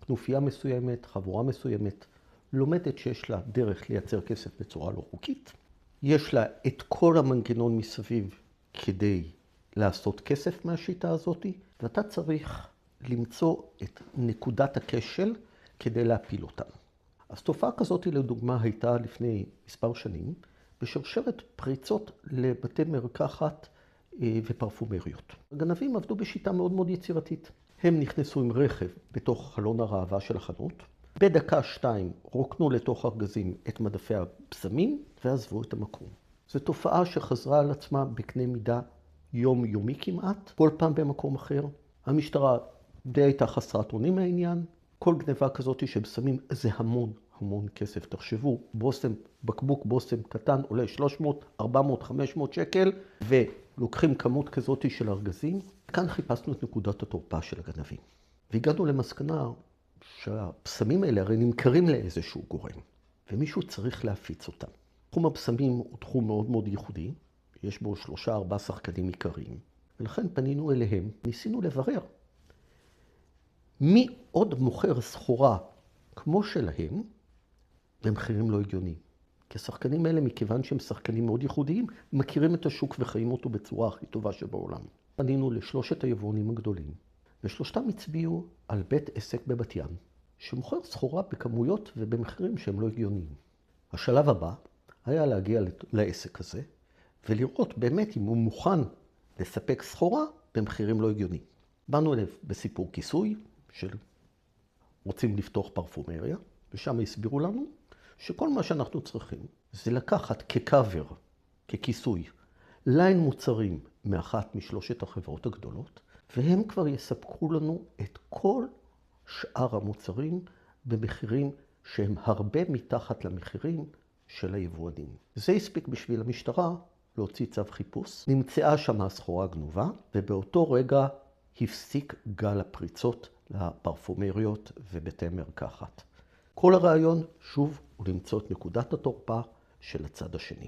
כנופיה מסוימת, חבורה מסוימת, לומדת שיש לה דרך לייצר כסף בצורה לא חוקית. יש לה את כל המנגנון מסביב כדי לעשות כסף מהשיטה הזאת, ואתה צריך למצוא את נקודת הכשל כדי להפיל אותם. אז תופעה כזאת לדוגמה הייתה לפני מספר שנים, בשרשרת פריצות לבתי מרקחת ופרפומריות. הגנבים עבדו בשיטה מאוד מאוד יצירתית. הם נכנסו עם רכב בתוך חלון הראווה של החנות, בדקה-שתיים רוקנו לתוך ארגזים את מדפי הבשמים ועזבו את המקום. זו תופעה שחזרה על עצמה בקנה מידה יומיומי כמעט, כל פעם במקום אחר. המשטרה די הייתה חסרת אונים מהעניין. כל גניבה כזאת שבשמים זה המון כסף. תחשבו, בקבוק בושם קטן עולה 300, 400, 500 שקל, ולוקחים כמות כזאת של ארגזים. כאן חיפשנו את נקודת התורפה של הגנבים. והגענו למסקנה שהבשמים האלה הרי נמכרים לאיזשהו גורם, ומישהו צריך להפיץ אותם. תחום הבשמים הוא תחום מאוד מאוד ייחודי, יש בו 3-4 שחקנים עיקריים, ולכן פנינו אליהם, ניסינו לברר מי עוד מוכר סחורה כמו שלהם במחירים לא הגיוניים. כי השחקנים האלה, מכיוון שהם שחקנים מאוד ייחודיים, מכירים את השוק וחיים אותו בצורה הכי טובה שבעולם. פנינו לשלושת היבואנים הגדולים, ושלושתם הצביעו על בית עסק בבת ים, שמוכר סחורה בכמויות ובמחירים שהם לא הגיוניים. השלב הבא היה להגיע לעסק הזה, ולראות באמת אם הוא מוכן לספק סחורה במחירים לא הגיוניים. באנו אליו בסיפור כיסוי של רוצים לפתוח פרפומריה, ושם הסבירו לנו שכל מה שאנחנו צריכים זה לקחת כקאבר, ככיסוי, ליין מוצרים מאחת משלושת החברות הגדולות, והם כבר יספקו לנו את כל שאר המוצרים במחירים שהם הרבה מתחת למחירים של היבואנים. זה הספיק בשביל המשטרה להוציא צו חיפוש. נמצאה שם הסחורה גנובה, ובאותו רגע הפסיק גל הפריצות לפרפומריות ובתי מרקחת. כל הרעיון, שוב, הוא למצוא את נקודת התורפה של הצד השני.